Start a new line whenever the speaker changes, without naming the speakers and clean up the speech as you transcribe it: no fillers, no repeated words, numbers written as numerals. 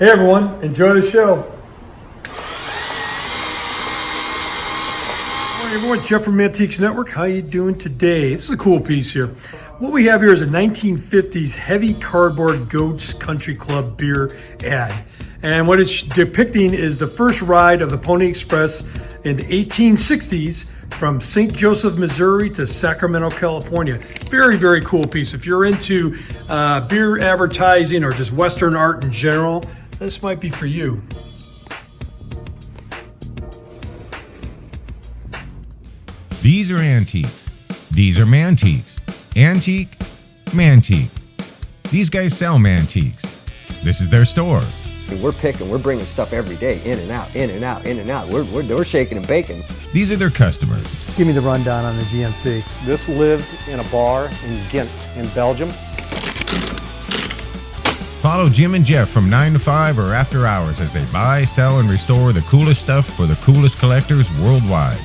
Hey everyone, enjoy the show. Morning everyone, Jeff from Mantiques Network. How you doing today? This is a cool piece here. What we have here is a 1950s heavy cardboard GOETZ Country Club beer ad. And what it's depicting is the first ride of the Pony Express in the 1860s from St. Joseph, Missouri to Sacramento, California. Very, very cool piece. If you're into beer advertising or just Western art in general, this might be for you.
These are antiques. These are mantiques. Antique, mantique. These guys sell mantiques. This is their store.
We're bringing stuff every day, in and out, in and out, in and out. We're shaking and baking.
These are their customers.
Give me the rundown on the GMC.
This lived in a bar in Ghent in Belgium.
Follow Jim and Jeff from 9 to 5 or after hours as they buy, sell, and restore the coolest stuff for the coolest collectors worldwide.